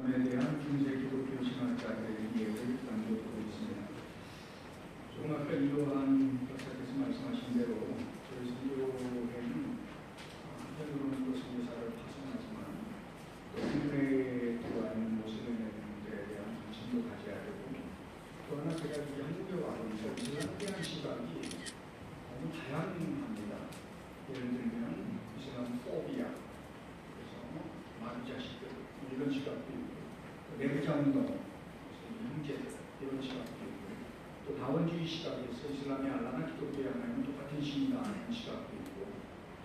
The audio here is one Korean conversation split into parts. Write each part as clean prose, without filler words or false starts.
이슬람에 대한 중세 기독교 신학자들의 이해를 남겨두고 있습니다. 조금 아까 이러한 박사께서 말씀하신 대로 저희 선교회는 한편으로는 또 선교사를 파송하지만 또 국내에 들어가는 모슬림의 문제에 대한 관심도 가져야 되고, 또 하나 제가 이 한국에 와보니까 이슬람에 대한 시각이 너무 다양합니다. 예를 들면 이슬람 포비아, 그래서 마귀 자식들 이런 시각도 있고, 내부자운동, 형제들 이런 시각도 있고, 또 다원주의 시각에서 이슬람의 알라나 기독교의 하나님은 똑같은 신이다 하는 시각도 있고,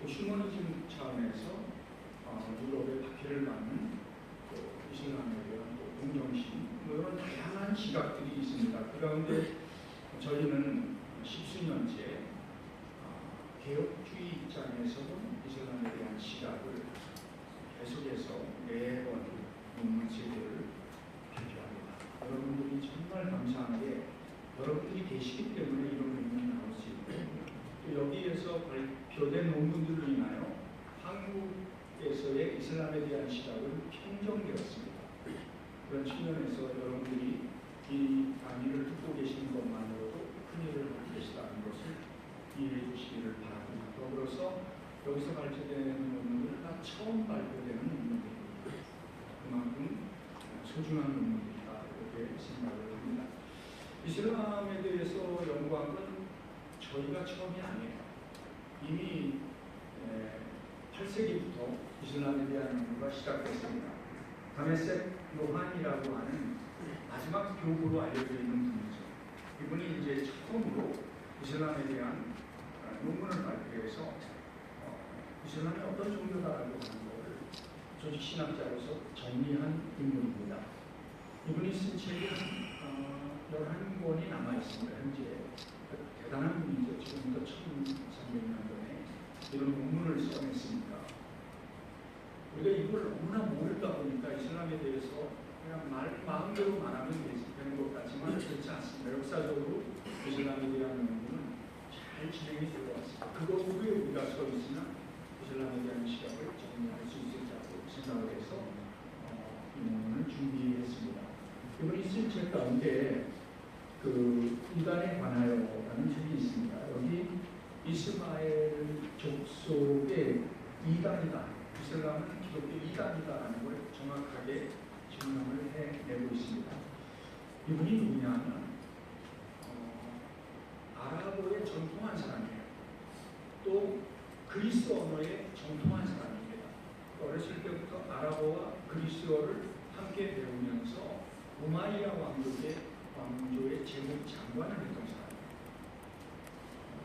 또 휴머니즘 차원에서 유럽의 박해를 받는 또 이슬람에 대한 또 동정심, 이런 다양한 시각들이 있습니다. 그 가운데 저희는 십수년째 개혁주의 입장에서도 이슬람에 대한 시각을 계속해서 매번 논문 세계를 발표합니다. 여러분들이 정말 감사한 게 여러분들이 계시기 때문에 이런 논문이 나올 수 있고, 또 여기에서 발표된 논문들로 인하여 한국에서의 이슬람에 대한 시각은 평정되었습니다. 그런 측면에서 여러분들이 이 강의를 듣고 계시는 것만으로도 큰 일을 하고 계시다는 것을 이해해 주시기를 바랍니다. 더불어서 여기서 발표되는 논문들은 다 처음 발표되는 논문들입니다. 그만큼 소중한 논문이다 이렇게 생각을 합니다. 이슬람에 대해서 연구한 건 저희가 처음이 아니에요. 이미 8세기부터 이슬람에 대한 연구가 시작됐습니다. 다메섹 요한이라고 하는 마지막 교부로 알려져 있는 분이죠. 이분이 이제 처음으로 이슬람에 대한 논문을 발표해서 이슬람이 어떤 종교다라고 하는 것을 조직 신학자로서 정리한 인물입니다. 이분이 쓴 책이 11권이 남아있습니다. 현재 대단한 분이죠. 지금부터 1300년 전에 이런 논문을 써냈습니다. 우리가 이걸 너무나 모르다 보니까 이슬람에 대해서 그냥 마음대로 말하면 되는 것 같지만 그렇지 않습니다. 역사적으로 이슬람에 대한 논문은 잘 진행이 되어 왔습니다. 그것 후에 우리가 서 있으면 이슬람에 대한 시각을 정리할 수 있을지라고 생각을 해서 이 논문을 준비했습니다. 이번에 쓴 책 가운데 이단에 관하여라는 책이 있습니다. 여기 이스마엘 족속의 이단이다, 이슬람은 기독교 이단이다라는 걸 정확하게 증명을 해내고 있습니다. 이분이 누구냐면 아랍어에 전통한 사람이에요. 또 그리스 언어에 전통한 사람입니다. 어렸을 때부터 아랍어와 그리스어를 함께 배우면서 우마이야 왕조의 재무 장관을 했던 사람입니다.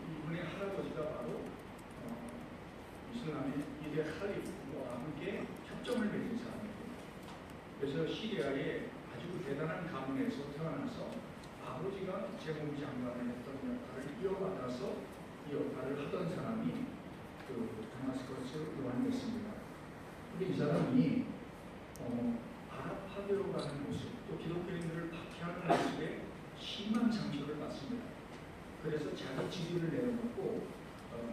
이분의 할아버지가 바로 이슬람의 이대 칼리프와 함께 협정을 맺은 사람입니다. 그래서 시리아의 아주 대단한 가문에서 태어나서 아버지가 재무 장관을 했던 역할을 이어받아서 이 역할을 하던 사람이 다마스커스 요한이었습니다. 근데 이 사람이 아랍파되어 가는 모습, 또 기독교인들을 박해하는 모습에 심한 상처를 받습니다. 그래서 자기 직위를 내려놓고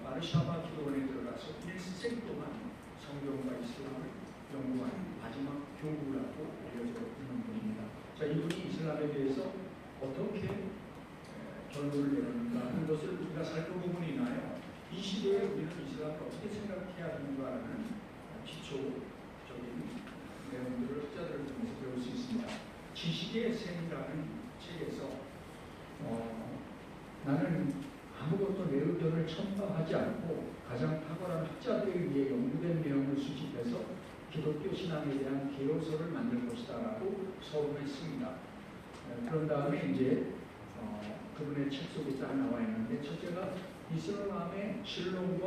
마르샤바 기도원에 들어가서 1생 동안 성경과 이슬람을 연구한 마지막 교구라고 알려져 있는 분입니다. 자, 이분이 이슬람에 대해서 어떻게 결론을 내렸는가 하는 것을 우리가 살펴보면 인하여 이 시대에 우리는 이슬람을 어떻게 생각해야 하는가라는 기초적인 내용들을 학자들을 통해서 배울 수 있습니다. 지식의 셈이라는 책에서 나는 아무것도 내 의견을 첨가하지 않고 가장 탁월한 학자들에 의해 연구된 내용을 수집해서 기독교 신앙에 대한 개요서를 만들 것이다 라고 서론했습니다. 그런 다음에 이제 그분의 책 속에 딱 나와 있는데, 첫째가 이슬람의 신론과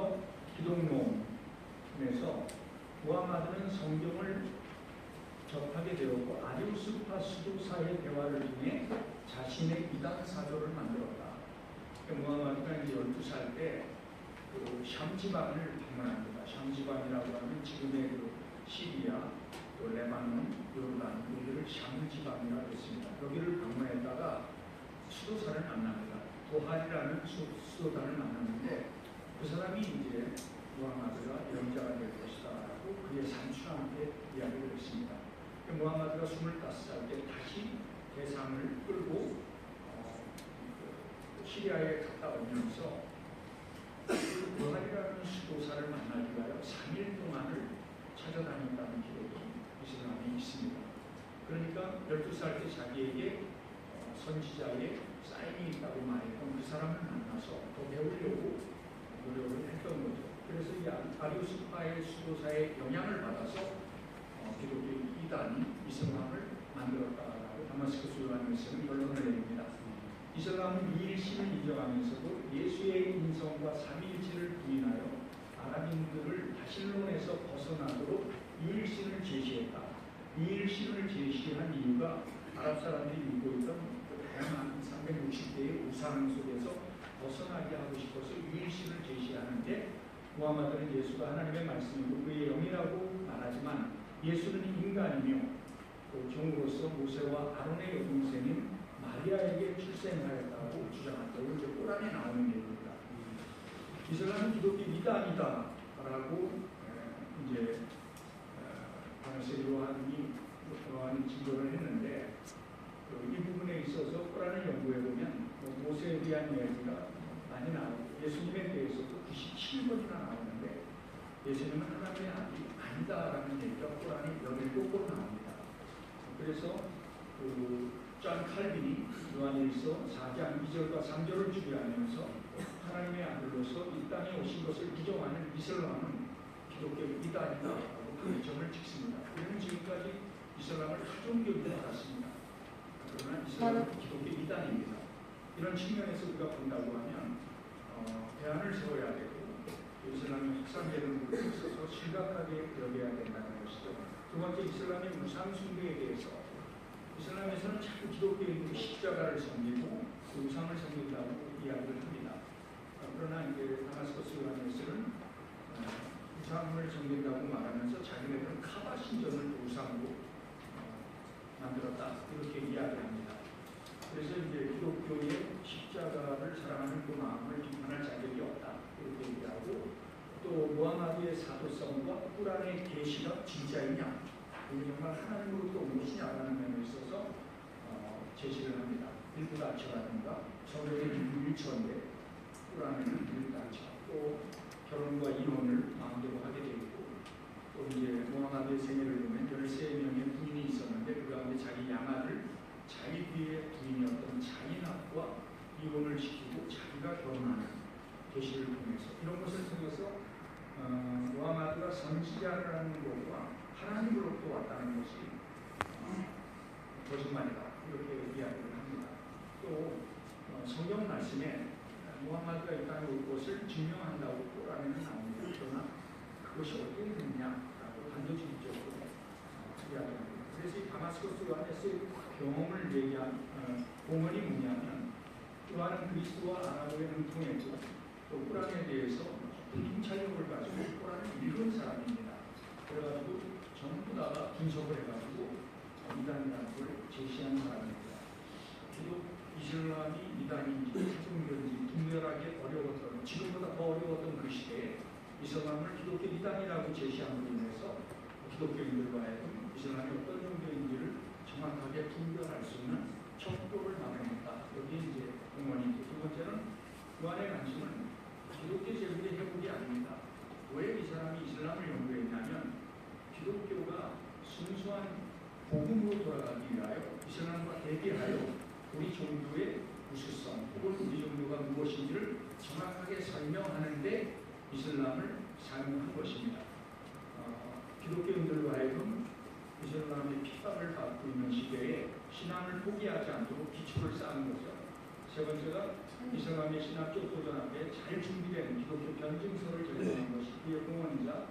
기독론에서 무함마드는 성경을 접하게 되었고 아리우스파 수도사의 대화를 통해 자신의 이단 사조를 만들었다. 무함마드가 이제 12살 때 샴 지방을 방문합니다. 샴 지방이라고 하면 지금의 시리아, 또 레바논, 요르단, 여기를 샴 지방이라고 했습니다. 여기를 방문했다가 수도사를 만납니다. 도할이라는 수도사를 만났는데 그 사람이 이제 무함마드가 영자가 될 것이다 라고 그의 산추한테 이야기를 했습니다. 무함마드가 25살 때 다시 대상을 끌고 시리아에 갔다 오면서 부활이라는 수도사를 만나기 위하여 3일 동안을 찾아다녔다는 기록이 이슬람에 있습니다. 그러니까 12살 때 자기에게 선지자의 사인이 있다고 말했던 그 사람을 만나서 더 배우려고 노력을 했던 거죠. 그래서 이 아리우스파의 수도사의 영향을 받아서 기독교 이단이 이슬람을 만들었다라고 다마스커스 요한일서는 결론을 내립니다. 이슬람은 이일신을 인정하면서도 예수의 인성과 삼위일체를 부인하여 아랍인들을 바실론에서 벗어나도록 이일신을 제시했다. 이일신을 제시한 이유가 아랍 사람들이 믿고 있던 다양한 360개의 우상 속에서 벗어나게 하고 싶어서 이일신을 제시하는데, 무함마드는 예수가 하나님의 말씀이고 그의 영이라고 말하지만 예수는 인간이며 또 종으로서 모세와 아론의 여동생인 마리아에게 출생하였다고 주장한다고 이제 꼬란에 나오는 얘기입니다. 이슬람은 기독교 이단이다라고 이제 바나세 요한이 진술을 했는데, 이 부분에 있어서 꼬란을 연구해 보면 모세에 대한 이야기가 많이 나오고 예수님에 대해서도 97번이나 나오는데 예수님은 하나님의 아들이 아니다라는 얘기가 꼬란에 17번 나옵니다. 그래서 존 칼빈이 요한일서 4장 2절과 3절을 주의하면서 하나님의 아들로서 이 땅에 오신 것을 부정하는 이슬람은 기독교 이단이다라고 그 점을 찍습니다. 우리는 지금까지 이슬람을 하종교로 알았습니다. 그러나 이슬람은 기독교 이단입니다. 이런 측면에서 우리가 본다고 하면 대안을 세워야 되고 이슬람의 확산되는 부분에 있어서 심각하게 여겨야 된다는 것이죠. 두 번째, 이슬람의 우상 숭배에 대해서 이슬람에서는 자꾸 기독교인들이 십자가를 섬기고 그 우상을 섬긴다고 이야기를 합니다. 그러나 이제 다마스커스 요한일서는 우상을 섬긴다고 말하면서 자기네들은 카바 신전을 우상으로 만들었다 이렇게 이야기합니다. 그래서 이제 기독교의 십자가를 사랑하는 그 마음을 비판할 자격이 없다 이렇게 얘기하고, 또 무함마드의 사도성과 꾸란의 계시가 진짜이냐, 이게 정말 하나님으로부터 온 것이냐라는 면에 있어서 제시를 합니다. 일부다처라든가 성경의 일처인데 꾸란에는 일부다처, 또 결혼과 이혼을 마음대로 하게 되어 있고, 또 이제 무함마드의 생애를 보면 13명의 부인이 있었는데 그 가운데 자기 양아를 자기 뒤에 부인이었던 자인압과 이혼을 시키고 자기가 결혼하는 계시를 통해서 이런 것을 통해서 무함마드가 선지자라는 것과 하나님으로부터 왔다는 것이 거짓말이다 이렇게 이야기를 합니다. 또 성경 말씀에 무함마드가 이 땅에 올 것을 증명한다고 꼬란에는 나옵니다. 그러나 그것이 어떻게 됐냐라고 단도직입적으로 이야기합니다. 그래서 이 다마스커스 요한에서의 경험을 얘기한 공헌이 뭐냐면, 요한은 그리스도와 아나고에 능통했고 또 꾸란에 대해서 통찰력을 가지고 꾸란을 읽은 사람입니다. 그래가지고 전부 다가 분석을 해가지고 이단이라는 걸 제시한 사람입니다. 비록 이슬람이 이단인지 하종교인지 분별하기 어려웠던, 지금보다 더 어려웠던 그 시대에 이슬람을 기독교 이단이라고 제시함으로 인해서 기독교인들과 하여금 이슬람이 어떤 종교인지를 정확하게 분별할 수 있는 척도를 마련했다. 여기 이제 공헌이고, 두 번째는 요한의 관심은 기독교 제국의 회복이 아닙니다. 왜 이 사람이 이슬람을 연구했냐면, 기독교가 순수한 복음으로 돌아가기 위하여 이슬람과 대비하여 우리 종교의 우수성 혹은 우리 종교가 무엇인지를 정확하게 설명하는데 이슬람을 사용한 것입니다. 기독교인들과 하여금 이슬람의 핍박을 받고 있는 시대에 신앙을 포기하지 않도록 기초를 쌓은 거죠. 세 번째가 이슬람의 신학적 도전 앞에 잘 준비된 기독교 변증서를 제공한 것이 그의 공헌이자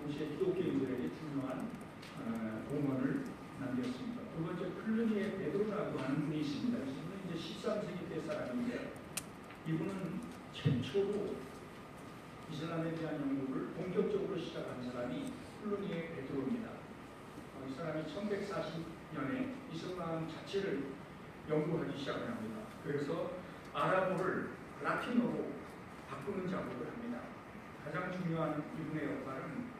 동시에 기독교인들에게 중요한 공헌을 남겼습니다. 두 번째, 클루니의 베드로라고 하는 분이 있습니다. 이분은 이제 13세기 때 사람인데, 이분은 최초로 이슬람에 대한 연구를 본격적으로 시작한 사람이 클루니의 베드로입니다. 이 사람이 1140년에 이슬람 자체를 연구하기 시작을 합니다. 그래서 아랍어를 라틴어로 바꾸는 작업을 합니다. 가장 중요한 이분의 역할은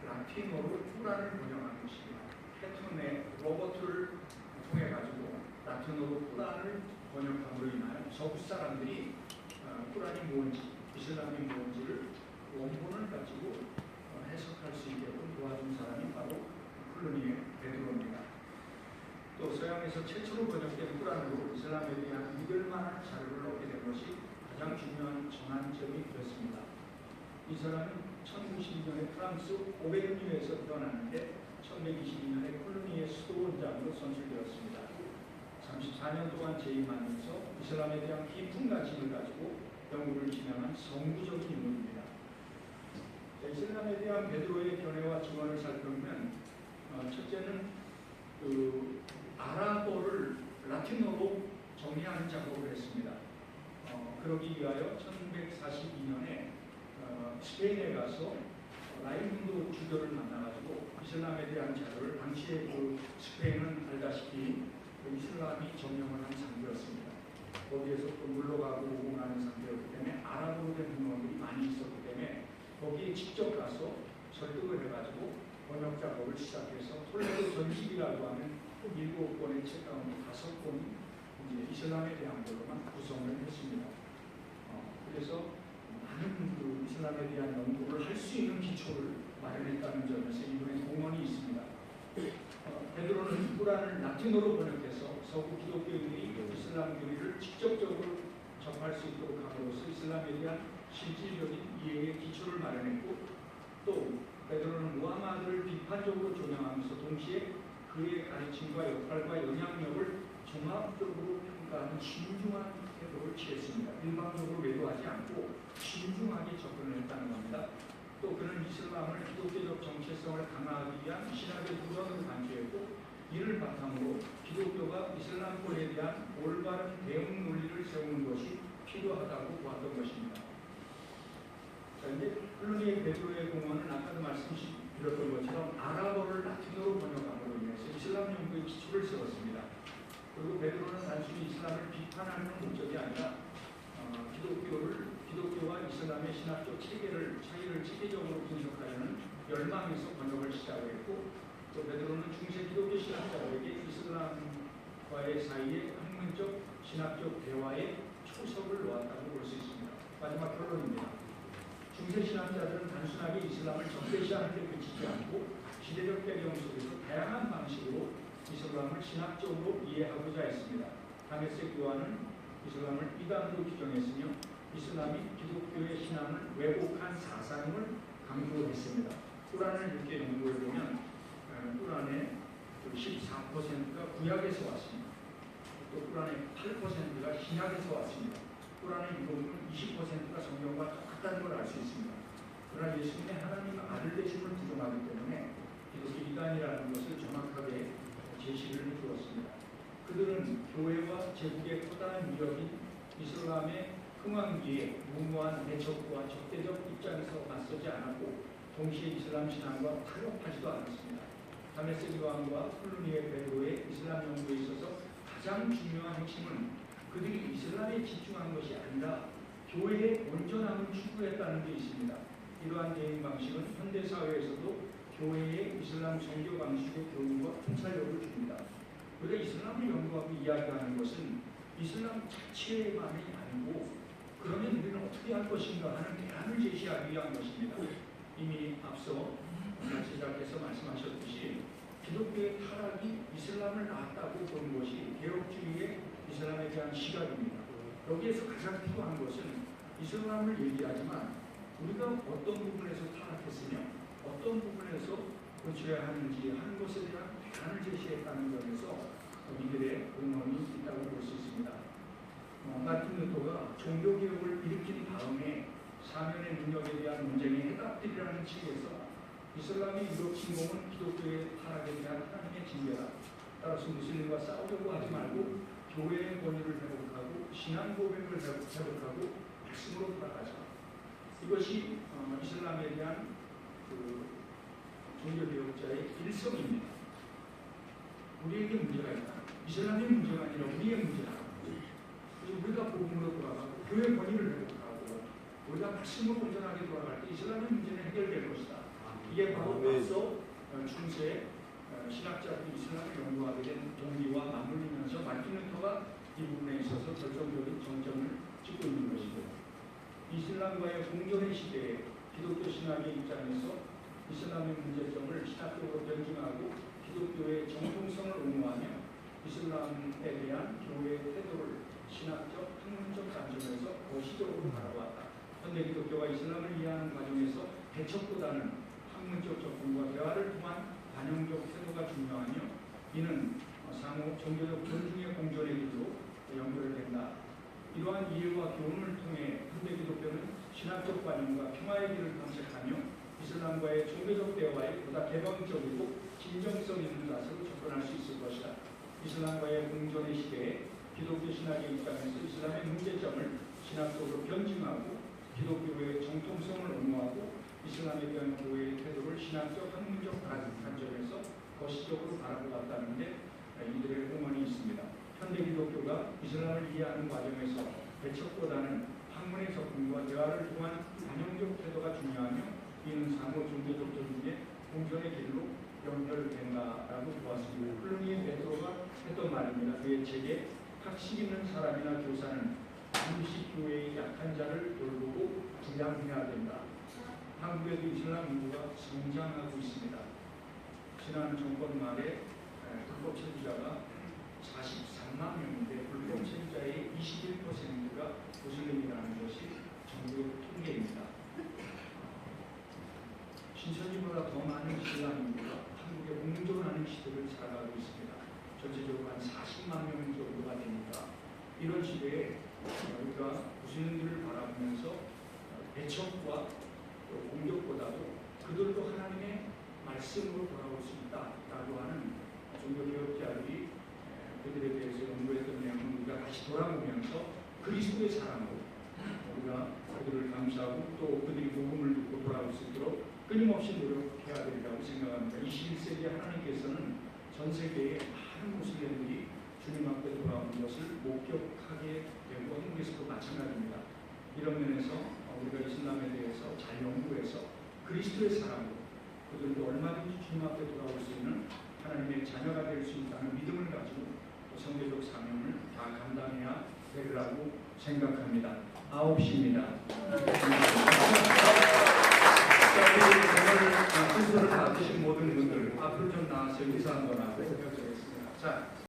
라틴어로 꾸란을 번역한 것입니다. 패턴의 로버트를 통해 가지고 라틴어로 꾸란을 번역함으로 인하여 서구 사람들이 꾸란이 뭔지, 이슬람이 뭔지를 원본을 가지고 해석할 수 있게끔 도와준 사람이 바로 플루니의 베드로입니다. 또 서양에서 최초로 번역된 꾸란으로 이슬람에 대한 믿을 만한 자료를 얻게 된 것이 가장 중요한 전환점이 되었습니다. 이 사람은 1092년에 프랑스 오베르뉴에서 태어났는데 1122년에 콜로니의 수도원장으로 선출되었습니다. 34년 동안 재임하면서 이슬람에 대한 깊은 관심을 가지고 영국을 지향한 성구적인 인물입니다. 이슬람에 대한 베드로의 견해와 증언을 살펴보면 첫째는 아랍어를 라틴어로 정리하는 작업을 했습니다. 그러기 위하여 1142년에 스페인에 가서 라이문도 주교를 만나가지고 이슬람에 대한 자료를, 당시에 스페인은 알다시피 이슬람이 점령을 한 상태였습니다. 거기에서 또 물러가고 오고 하는 상태였기 때문에 아랍어로 된 문헌들이 많이 있었기 때문에 거기에 직접 가서 설득을 해가지고 번역 작업을 시작해서 톨레도 전집이라고 하는 7권의 책 가운데 5권이 이제 이슬람에 대한 걸로만 구성을 했습니다. 그래서 많은 이슬람에 대한 연구를 할 수 있는 기초를 마련했다는 점에서 이분의 공헌이 있습니다. 베드로는 꾸란을 라틴어로 번역해서 서구 기독교인들이 이슬람 교리를 직접적으로 접할 수 있도록 함으로써 이슬람에 대한 실질적인 이해의 기초를 마련했고, 또 베드로는 무하마드를 비판적으로 조명하면서 동시에 그의 가르침과 역할과 영향력을 종합적으로 평가하는 신중한 태도를 취했습니다. 일방적으로 외도하지 않고 신중하게 접근을 했다는 겁니다. 또 그는 이슬람을 기독교적 정체성을 강화하기 위한 신학의 도전으로 간주했고, 이를 바탕으로 기독교가 이슬람권에 대한 올바른 대응 논리를 세우는 것이 필요하다고 보았던 것입니다. 자, 이제 플루니의 베드로의 공헌은 아까도 말씀드렸던 것처럼 아랍어를 라틴어로 번역함으로 인해서 이슬람 연구의 기초를 세웠습니다. 그리고 베드로는 단순히 이슬람을 비판하는 목적이 아니라 기독교와 이슬람의 신학적 차이를 체계적으로 분석하려는 열망에서 번역을 시작했고, 또 베드로는 중세 기독교 신학자들에게 이슬람과의 사이에 학문적 신학적 대화의 초석을 놓았다고 볼 수 있습니다. 마지막 결론입니다. 중세 신학자들은 단순하게 이슬람을 적대시하는 데 그치지 않고 시대적 배경 속에서 다양한 방식으로 이슬람을 신학적으로 이해하고자 했습니다. 다메섹 요한은 이슬람을 이단으로 규정했으며 이슬람이 기독교의 신앙을 왜곡한 사상을 강조했습니다. 꾸란을 이렇게 연구해보면 꾸란의 14%가 구약에서 왔습니다. 또 꾸란의 8%가 신약에서 왔습니다. 꾸란의 이론은 20%가 성경과 똑같다는 걸 알 수 있습니다. 그러나 예수님의 하나님 아들 되심을 부정하기 때문에 기독교 이단이라는 것을 정확하게 제시를 해주었습니다. 그들은 교회와 제국의 커다란 위력인 이슬람의 흥왕기에 무모한 대적과 적대적 입장에서 맞서지 않았고, 동시에 이슬람 신앙과 타협하지도 않았습니다. 다메섹 요한과 플루니의 베드로의 이슬람 연구에 있어서 가장 중요한 핵심은 그들이 이슬람에 집중한 것이 아니라 교회의 온전함을 추구했다는 데 있습니다. 이러한 대응 방식은 현대사회에서도 교회의 이슬람 종교 방식의 교훈과 통찰력을 줍니다. 우리가 이슬람을 연구하고 이야기하는 것은 이슬람 자체만이 아니고, 그러면 우리는 어떻게 할 것인가 하는 대안을 제시하기 위한 것입니다. 이미 앞서 제자께서 말씀하셨듯이 기독교의 타락이 이슬람을 낳았다고 보는 것이 개혁주의의 이슬람에 대한 시각입니다. 여기에서 가장 필요한 것은 이슬람을 얘기하지만 우리가 어떤 부분에서 타락했으며 어떤 부분에서 고쳐야 하는지 하는 것에 대한 대안을 제시했다는 점에서 이들의 공헌이 있다고 볼 수 있습니다. 마틴 루터가 종교개혁을 일으킨 다음에 사면의 능력에 대한 문제의 해답들이라는 책에서 이슬람의 유럽 침공은 기독교의 타락에 대한 하나님의 징계다. 따라서 무슬림과 싸우려고 하지 말고 교회의 권위를 회복하고 신앙 고백을 회복하고 말씀으로 돌아가자. 이것이 이슬람에 대한 종교개혁자의 일성입니다. 우리에게 문제가 있다. 이슬람의 문제가 아니라 우리의 문제다. 그래서 우리가 복음으로 돌아가고 교회 권위를 회복하고 우리가 말씀으로 온전하게 돌아갈 때 이슬람의 문제는 해결될 것이다. 이게 바로 앞서 중세 신학자들이 이슬람을 연구하게 된 동기와 맞물리면서 마틴 루터가 이 부분에 있어서 결정적인 정점을 찍고 있는 것이고, 이슬람과의 공존의 시대에 기독교 신학의 입장에서 이슬람의 문제점을 신학적으로 변증하고 기독교의 정통성을 옹호하며 이슬람에 대한 교회의 태도를 신학적, 학문적 관점에서 거시적으로 바라보았다. 현대 기독교가 이슬람을 이해하는 과정에서 대척보다는 학문적 접근과 대화를 통한 반영적 태도가 중요하며, 이는 상호 종교적 존중의 공존의 길로 연결된다. 이러한 이해와 교훈을 통해 현대 기독교는 신학적 관념과 평화의 길을 탐색하며 이슬람과의 종교적 대화에 보다 개방적이고 진정성 있는 자세로 접근할 수 있을 것이다. 이슬람과의 공존의 시대에 기독교 신학의 입장에서 이슬람의 문제점을 신학적으로 변증하고 기독교의 정통성을 옹호하고 이슬람에 대한 교회의 태도를 신학적, 학문적 관점에서 거시적으로 바라보았다는 데 이들의 응원이 있습니다. 현대 기독교가 이슬람을 이해하는 과정에서 대척보다는 학문의 접근과 대화를 통한 반영적 태도가 중요하며, 이는 상호 종교적 존중의 공존의 길로 연결된다라고 보았습니다. 플루니 베드로가 했던 말입니다. 그의 책에 학식 있는 사람이나 교사는 반드시 교회의 약한 자를 돌보고 부양해야 된다. 한국에도 이슬람 인구가 성장하고 있습니다. 지난 정권 말에 불법 체류자가 43만 명인데 불법 체류자의 21%가 무슬림이라는 것이 정부 통계입니다. 신천지보다 더 많은 이슬람 인구가 한국에 공존하는 시대를 살아가고 있습니다. 전체적으로 한 40만 명 정도가 됩니다. 이런 시대에 우리가 무슬림들을 바라보면서 배척과 공격보다도 그들도 하나님의 말씀으로 돌아올 수 있다라고 하는 종교개혁자들이 그들에 대해서 연구했던 내용을 우리가 다시 돌아보면서 그리스도의 사랑으로 우리가 그들을 감사하고 또 그들이 복음을 듣고 돌아올 수 있도록 끊임없이 노력해야 되리라고 생각합니다. 21세기에 하나님께서는 전 세계의 많은 무슬림들이 주님 앞에 돌아오는 것을 목격하게 되고 한국에서도 마찬가지입니다. 이런 면에서 우리가 이슬람에 대해서 잘 연구해서 그리스도의 사랑으로 그들도 얼마든지 주님 앞에 돌아올 수 있는 하나님의 자녀가 될 수 있다는 믿음을 가지고 선교적 사명을 다 감당해야 되리라고 생각합니다. 9시입니다. 오늘 순서를 받으신 모든 분들 앞으로 좀 나와서 인사 한번 하고 생각하겠습니다. 자,